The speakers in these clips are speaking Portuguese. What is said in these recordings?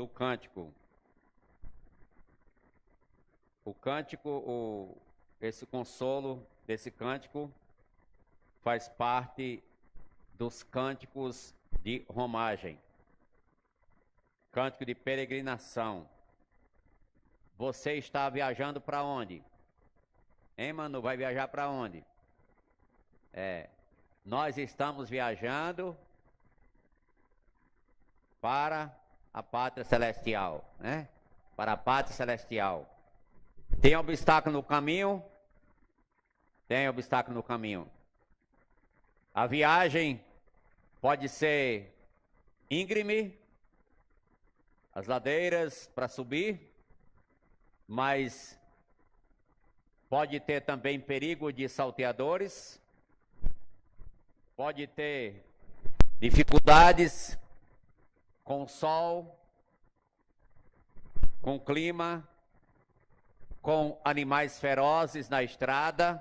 do cântico. O cântico, esse consolo desse cântico faz parte dos cânticos de romagem, cântico de peregrinação. Você está viajando para onde? Hein, Manu? Vai viajar para onde? Nós estamos viajando para a pátria celestial, né? Para a pátria celestial. Tem obstáculo no caminho? Tem obstáculo no caminho. A viagem pode ser íngreme, as ladeiras para subir, mas pode ter também perigo de salteadores, pode ter dificuldades com o sol, com o clima, com animais ferozes na estrada.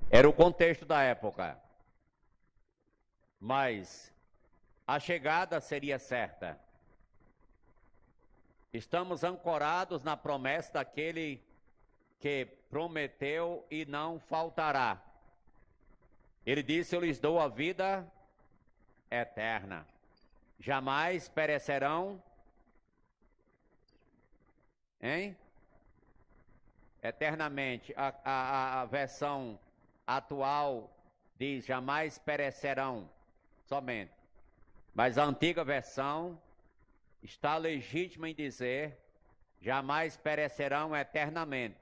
Era o contexto da época. Mas a chegada seria certa. Estamos ancorados na promessa daquele que prometeu e não faltará. Ele disse: eu lhes dou a vida eterna. Jamais perecerão. Hein? Eternamente. A versão atual diz: jamais perecerão somente. Mas a antiga versão está legítima em dizer: jamais perecerão eternamente.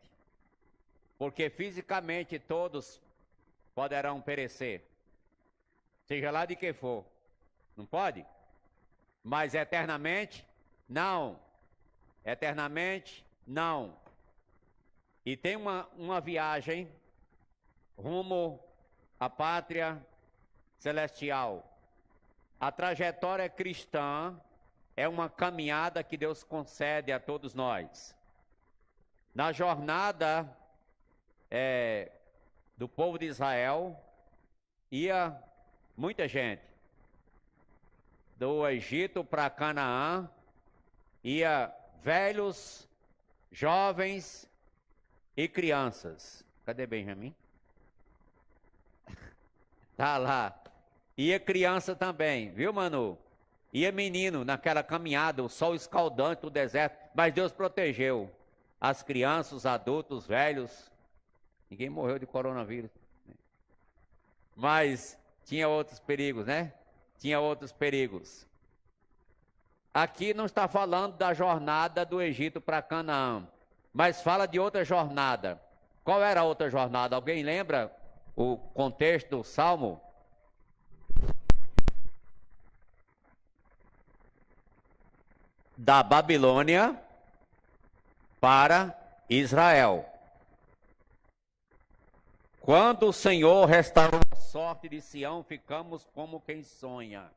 Porque fisicamente todos poderão perecer, seja lá de que for. Não pode? Mas eternamente, não. Eternamente, não. E tem uma viagem rumo à pátria celestial. A trajetória cristã é uma caminhada que Deus concede a todos nós. Na jornada do povo de Israel, ia muita gente. Do Egito para Canaã, ia velhos, jovens e crianças. Cadê Benjamin? Tá lá. Ia criança também, viu, Manu? Ia menino naquela caminhada, o sol escaldante do deserto, mas Deus protegeu as crianças, os adultos, os velhos. Ninguém morreu de coronavírus. Mas tinha outros perigos, né? Tinha outros perigos. Aqui não está falando da jornada do Egito para Canaã, mas fala de outra jornada. Qual era a outra jornada? Alguém lembra o contexto do Salmo? Da Babilônia para Israel. Quando o Senhor restaurou a sorte de Sião, ficamos como quem sonha.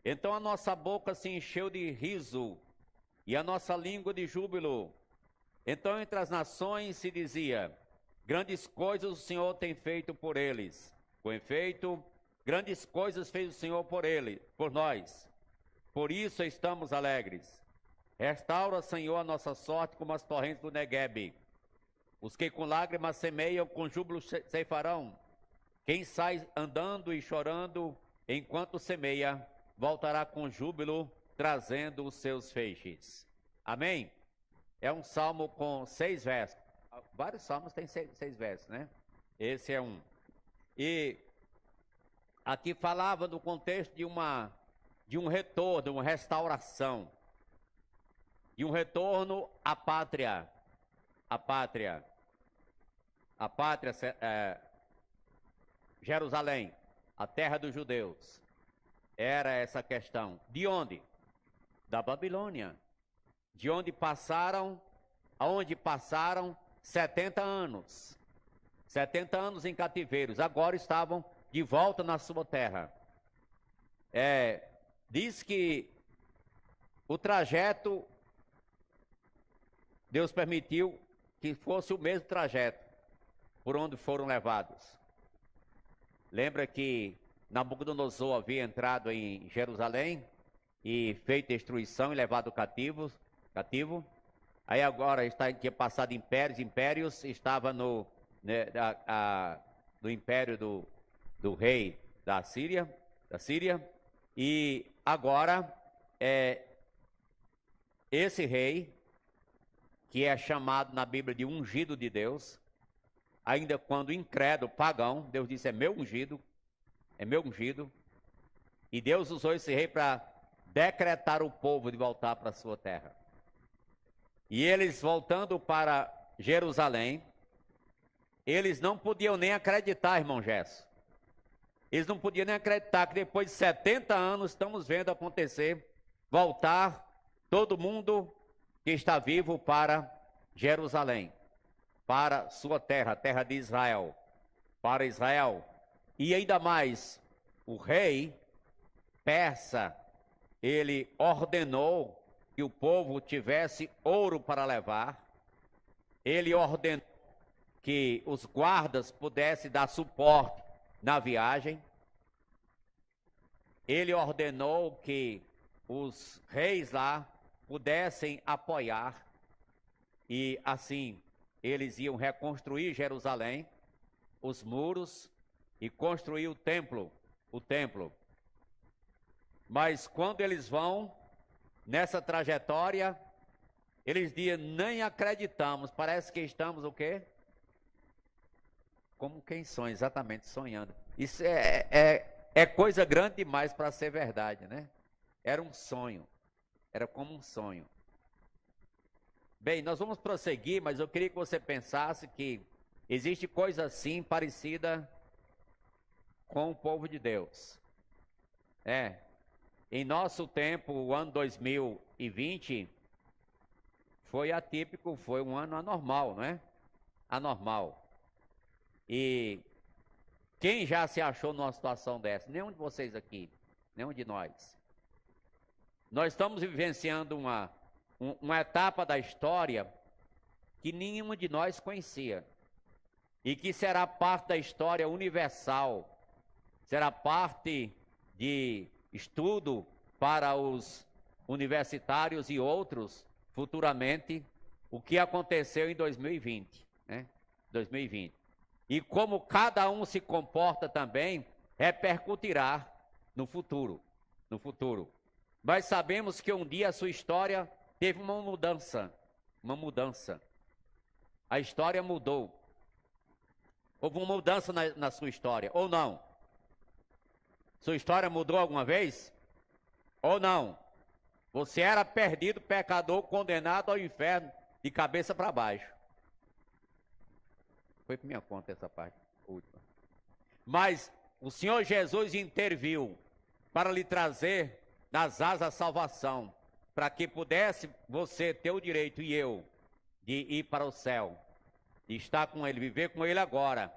Então a nossa boca se encheu de riso e a nossa língua de júbilo. Então entre as nações se dizia: grandes coisas o Senhor tem feito por eles. Com efeito, grandes coisas fez o Senhor por nós. Por isso estamos alegres. Restaura, Senhor, a nossa sorte como as torrentes do Neguebe. Os que com lágrimas semeiam, com júbilo ceifarão. Quem sai andando e chorando enquanto semeia, voltará com júbilo, trazendo os seus feixes. Amém? É um salmo com 6 versos. Vários salmos têm 6 versos, né? Esse é um. E aqui falava do contexto de um retorno, de uma restauração. De um retorno à pátria. A pátria, Jerusalém, a terra dos judeus. Era essa questão. De onde? Da Babilônia. De onde passaram, aonde passaram 70 anos. 70 anos em cativeiros. Agora estavam de volta na sua terra. Diz que o trajeto, Deus permitiu que fosse o mesmo trajeto por onde foram levados. Lembra que Nabucodonosor havia entrado em Jerusalém e feito destruição e levado cativo. Aí agora tinha passado impérios, estava no império do rei da Síria, e agora esse rei, que é chamado na Bíblia de ungido de Deus, ainda quando incrédulo, pagão, Deus disse: é meu ungido, e Deus usou esse rei para decretar o povo de voltar para a sua terra. E eles voltando para Jerusalém, eles não podiam nem acreditar, irmão Gesso. Eles não podiam nem acreditar que depois de 70 anos estamos vendo acontecer, voltar todo mundo que está vivo para Jerusalém, para sua terra, a terra de Israel, para Israel. E ainda mais, o rei persa, ele ordenou que o povo tivesse ouro para levar, ele ordenou que os guardas pudessem dar suporte na viagem, ele ordenou que os reis lá pudessem apoiar, e assim eles iam reconstruir Jerusalém, os muros, e construir o templo. Mas quando eles vão nessa trajetória, eles dizem: nem acreditamos, parece que estamos o quê? Como quem sonha, exatamente, sonhando. Isso é coisa grande demais para ser verdade, né? Era um sonho, era como um sonho. Bem, nós vamos prosseguir, mas eu queria que você pensasse que existe coisa assim parecida com o povo de Deus. Em nosso tempo, o ano 2020 foi atípico, foi um ano anormal, não é? Anormal. E quem já se achou numa situação dessa? Nenhum de vocês aqui, nenhum de nós. Nós estamos vivenciando uma etapa da história que nenhum de nós conhecia, e que será parte da história universal, será parte de estudo para os universitários e outros futuramente, o que aconteceu em 2020, né? 2020. E como cada um se comporta também, repercutirá no futuro. Nós sabemos que um dia a sua história teve uma mudança. A história mudou. Houve uma mudança na sua história, ou não? Sua história mudou alguma vez? Ou não? Você era perdido, pecador, condenado ao inferno, de cabeça para baixo. Foi por minha conta essa parte última. Mas o Senhor Jesus interviu para lhe trazer nas asas a salvação, para que pudesse você ter o direito, e eu, de ir para o céu, de estar com Ele, viver com Ele agora,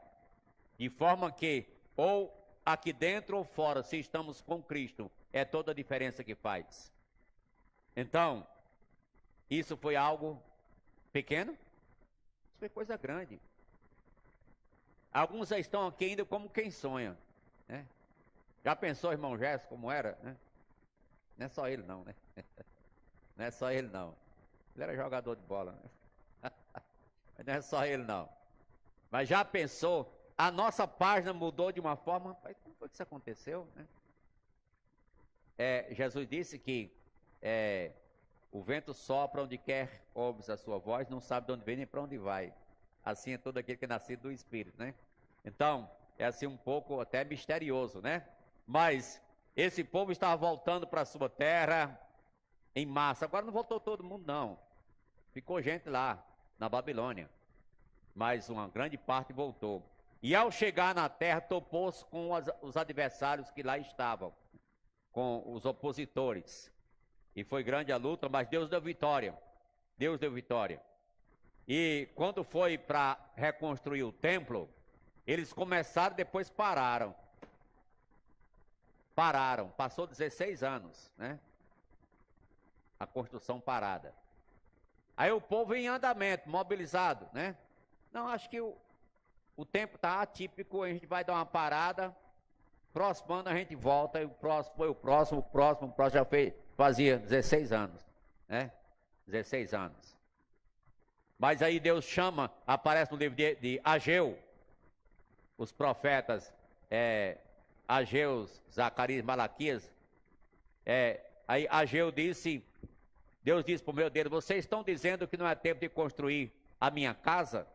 de forma que, ou aqui dentro ou fora, se estamos com Cristo, é toda a diferença que faz. Então, isso foi algo pequeno? Isso foi coisa grande. Alguns já estão aqui ainda como quem sonha, né? Já pensou, irmão Gerson, como era, né? Não é só ele não, né? Não é só ele não. Ele era jogador de bola, né? Não é só ele não. Mas já pensou, a nossa página mudou de uma forma, como foi que isso aconteceu, né? Jesus disse que o vento sopra onde quer, ouves a sua voz, não sabe de onde vem nem para onde vai. Assim é todo aquele que é nascido do Espírito, né? Então, é assim um pouco até misterioso, né? Mas esse povo estava voltando para a sua terra em massa. Agora não voltou todo mundo, não. Ficou gente lá, na Babilônia. Mas uma grande parte voltou. E ao chegar na terra, topou-se com os adversários que lá estavam, com os opositores. E foi grande a luta, mas Deus deu vitória. Deus deu vitória. E quando foi para reconstruir o templo, eles começaram, depois pararam. Passou 16 anos, né? A construção parada. Aí o povo em andamento, mobilizado, né? Não, acho que o tempo está atípico, a gente vai dar uma parada, próximo ano a gente volta, e o próximo já fazia 16 anos, né? 16 anos. Mas aí Deus chama, aparece no livro de Ageu, os profetas Ageu, Zacarias, Malaquias. Aí Ageu disse, Deus disse para o meu dedo, vocês estão dizendo que não é tempo de construir a minha casa,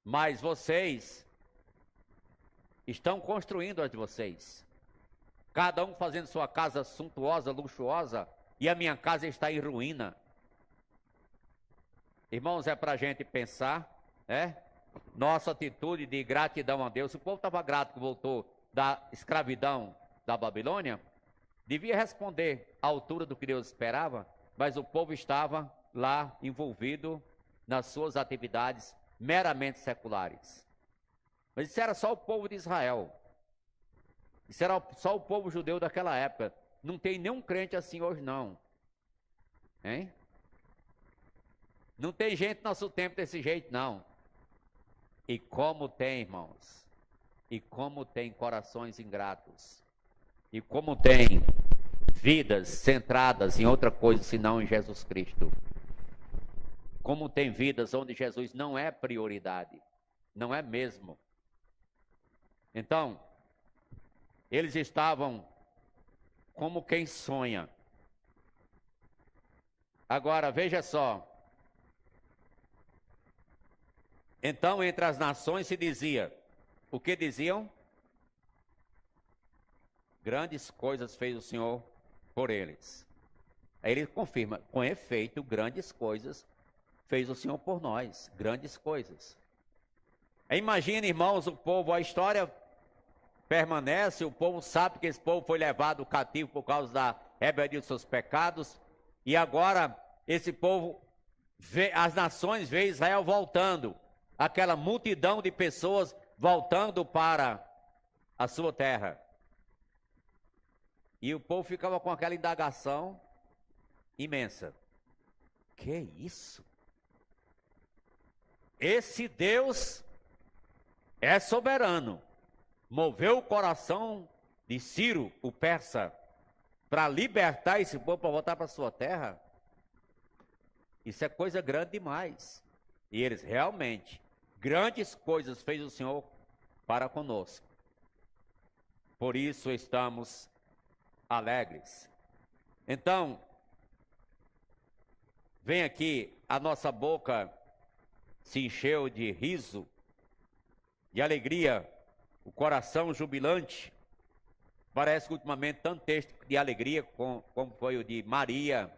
mas vocês estão construindo as de vocês. Cada um fazendo sua casa suntuosa, luxuosa, e a minha casa está em ruína. Irmãos, é para a gente pensar, nossa atitude de gratidão a Deus. Se o povo estava grato que voltou da escravidão da Babilônia, devia responder à altura do que Deus esperava, mas o povo estava lá envolvido nas suas atividades meramente seculares. Mas isso era só o povo de Israel. Isso era só o povo judeu daquela época. Não tem nenhum crente assim hoje, não. Hein? Não tem gente no nosso tempo desse jeito, não. E como tem, irmãos. E como tem corações ingratos. E como tem vidas centradas em outra coisa senão em Jesus Cristo. Como tem vidas onde Jesus não é prioridade. Não é mesmo. Então, eles estavam como quem sonha. Agora, veja só. Então, entre as nações se dizia, o que diziam? Grandes coisas fez o Senhor por eles. Aí ele confirma, com efeito, grandes coisas fez o Senhor por nós, grandes coisas. Imagina, irmãos, o povo, a história permanece, o povo sabe que esse povo foi levado cativo por causa da rebeldia dos seus pecados, e agora esse povo, as nações vê Israel voltando, aquela multidão de pessoas voltando para a sua terra. E o povo ficava com aquela indagação imensa. Que isso? Esse Deus é soberano. Moveu o coração de Ciro, o persa, para libertar esse povo, para voltar para sua terra. Isso é coisa grande demais. E eles realmente, grandes coisas fez o Senhor para conosco. Por isso estamos alegres. Então, vem aqui, a nossa boca se encheu de riso, de alegria, o coração jubilante. Parece que ultimamente tanto texto de alegria como foi o de Maria,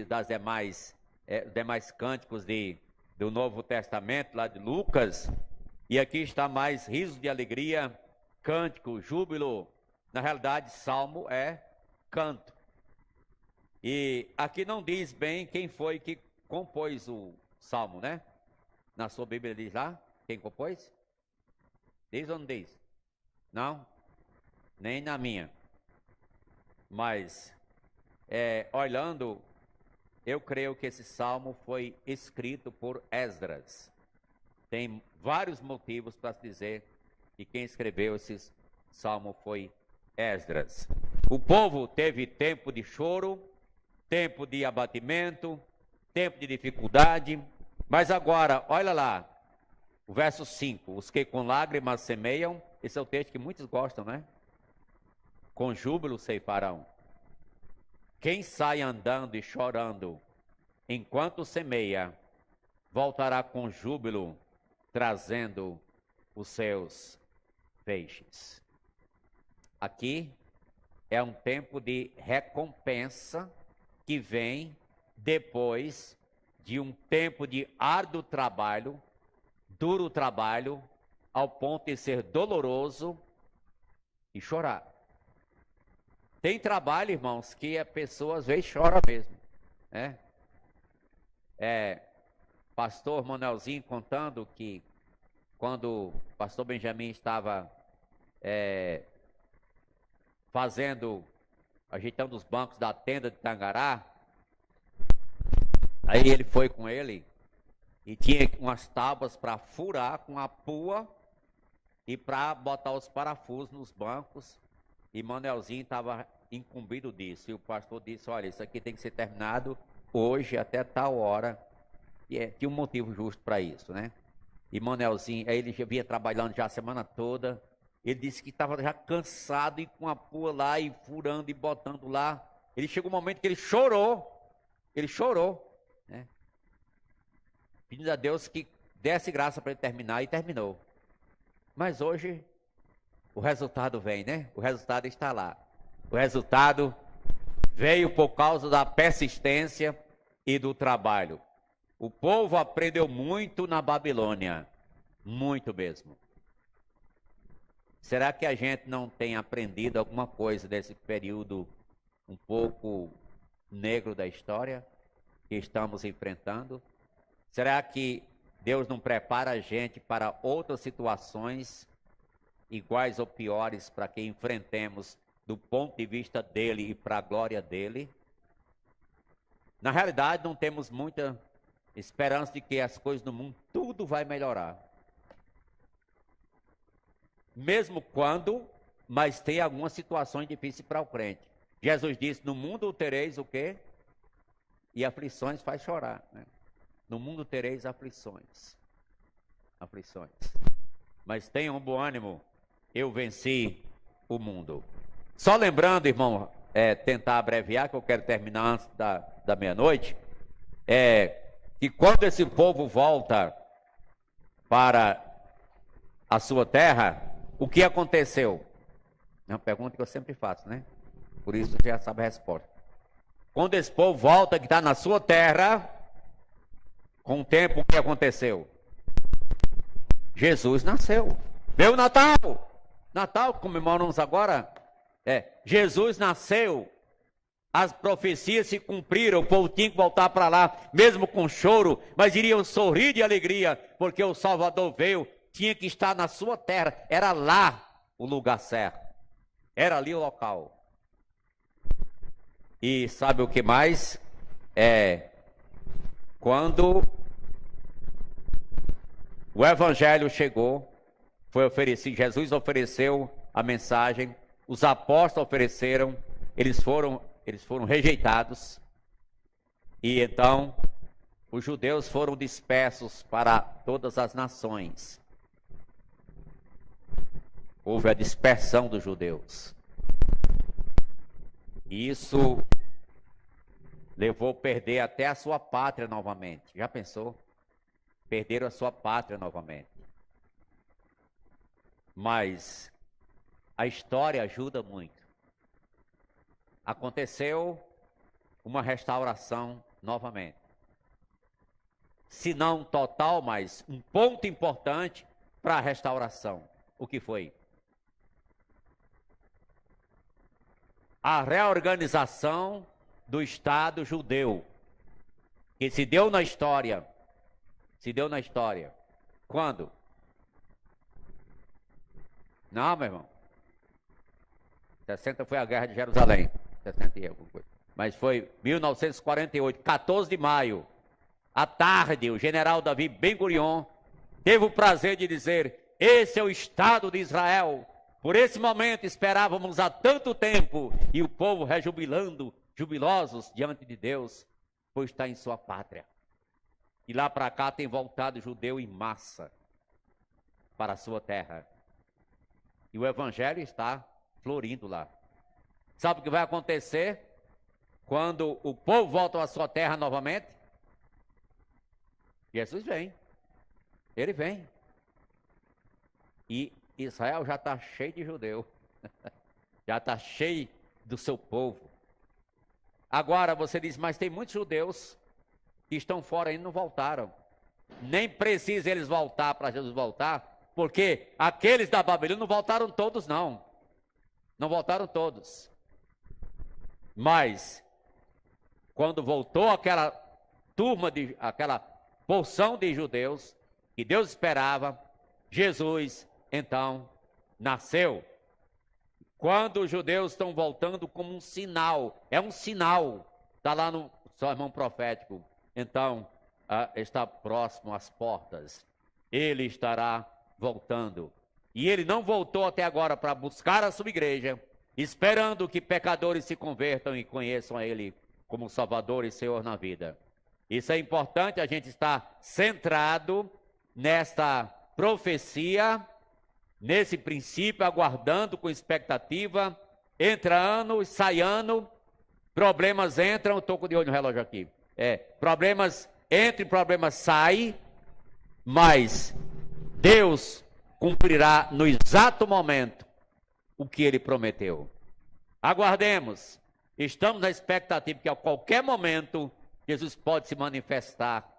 das demais cânticos do Novo Testamento, lá de Lucas. E aqui está mais riso de alegria, cântico, júbilo. Na realidade, salmo é canto. E aqui não diz bem quem foi que compôs o salmo, né? Na sua Bíblia diz lá, quem compôs? Diz ou não diz? Não? Nem na minha. Mas, olhando, eu creio que esse salmo foi escrito por Esdras. Tem vários motivos para se dizer que quem escreveu esse salmo foi Esdras. O povo teve tempo de choro, tempo de abatimento, tempo de dificuldade, mas agora, olha lá, o verso 5, os que com lágrimas semeiam, esse é o texto que muitos gostam, né? Com júbilo ceifarão. Quem sai andando e chorando, enquanto semeia, voltará com júbilo, trazendo os seus feixes. Aqui é um tempo de recompensa que vem depois de um tempo de árduo trabalho, duro trabalho, ao ponto de ser doloroso e chorar. Tem trabalho, irmãos, que a pessoa às vezes chora mesmo, né? Pastor Manuelzinho contando que quando o pastor Benjamin estava ajeitando os bancos da tenda de Tangará, aí ele foi com ele e tinha umas tábuas para furar com a pua e para botar os parafusos nos bancos, e Manuelzinho estava incumbido disso. E o pastor disse, olha, isso aqui tem que ser terminado hoje até tal hora. E tinha um motivo justo para isso, né? E Manelzinho, aí ele já vinha trabalhando já a semana toda. Ele disse que estava já cansado e com a pua lá e furando e botando lá. Ele chegou um momento que ele chorou, né? Pedindo a Deus que desse graça para ele terminar, e terminou. Mas hoje o resultado vem, né? O resultado está lá. O resultado veio por causa da persistência e do trabalho. O povo aprendeu muito na Babilônia, muito mesmo. Será que a gente não tem aprendido alguma coisa desse período um pouco negro da história que estamos enfrentando? Será que Deus não prepara a gente para outras situações iguais ou piores para que enfrentemos do ponto de vista dele e para a glória dele? Na realidade, não temos muita esperança de que as coisas no mundo, tudo vai melhorar. Mesmo quando, mas tem algumas situações difíceis para o crente. Jesus disse, no mundo tereis o quê? E aflições faz chorar, né? No mundo tereis aflições. Aflições. Mas tenham um bom ânimo, eu venci o mundo. Só lembrando, irmão, tentar abreviar, que eu quero terminar antes da meia-noite, que quando esse povo volta para a sua terra, o que aconteceu? É uma pergunta que eu sempre faço, né? Por isso já sabe a resposta. Quando esse povo volta, que está na sua terra, com o tempo, o que aconteceu? Jesus nasceu. Veio o Natal. Natal, comemoramos agora. Jesus nasceu. As profecias se cumpriram. O povo tinha que voltar para lá, mesmo com choro, mas iriam sorrir de alegria, porque o Salvador veio. Tinha que estar na sua terra. Era lá o lugar certo. Era ali o local. E sabe o que mais? Quando o evangelho chegou, foi oferecido, Jesus ofereceu a mensagem, os apóstolos ofereceram, eles foram rejeitados, e então os judeus foram dispersos para todas as nações. Houve a dispersão dos judeus. E isso levou a perder até a sua pátria novamente. Já pensou? Perderam a sua pátria novamente. Mas a história ajuda muito. Aconteceu uma restauração novamente. Se não total, mas um ponto importante para a restauração. O que foi? A reorganização do Estado judeu, que se deu na história. Quando? Não, meu irmão. 60 foi a Guerra de Jerusalém. 60 e alguma coisa. Mas foi 1948, 14 de maio. À tarde, o general Davi Ben-Gurion teve o prazer de dizer: esse é o Estado de Israel. Por esse momento esperávamos há tanto tempo, e o povo rejubilando, jubilosos diante de Deus, pois está em sua pátria. E lá para cá tem voltado judeu em massa para a sua terra. E o evangelho está florindo lá. Sabe o que vai acontecer quando o povo volta à sua terra novamente? Jesus vem. Ele vem. E Israel já está cheio de judeu. Já está cheio do seu povo. Agora você diz, mas tem muitos judeus que estão fora ainda e não voltaram. Nem precisa eles voltar para Jesus voltar, porque aqueles da Babilônia não voltaram todos, não. Não voltaram todos. Mas, quando voltou aquela turma, aquela porção de judeus, que Deus esperava, Jesus, então, nasceu. Quando os judeus estão voltando como um sinal, é um sinal, está lá no sermão profético, então, está próximo às portas, ele estará voltando. E ele não voltou até agora para buscar a sua igreja, esperando que pecadores se convertam e conheçam a Ele como Salvador e Senhor na vida. Isso é importante, a gente estar centrado nesta profecia, nesse princípio, aguardando com expectativa. Entra ano, sai ano, problemas entram, estou de olho no relógio aqui. Problemas entram e problemas saem, mas Deus cumprirá no exato momento o que Ele prometeu. Aguardemos, estamos na expectativa que a qualquer momento Jesus pode se manifestar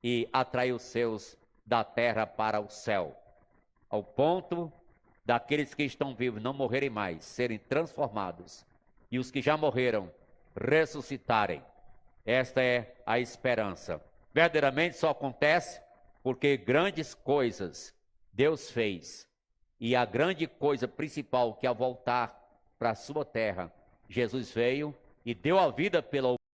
e atrair os seus da terra para o céu, ao ponto daqueles que estão vivos não morrerem mais, serem transformados, e os que já morreram ressuscitarem. Esta é a esperança. Verdadeiramente só acontece porque grandes coisas Deus fez, e a grande coisa principal, que ao voltar para a sua terra, Jesus veio e deu a vida pela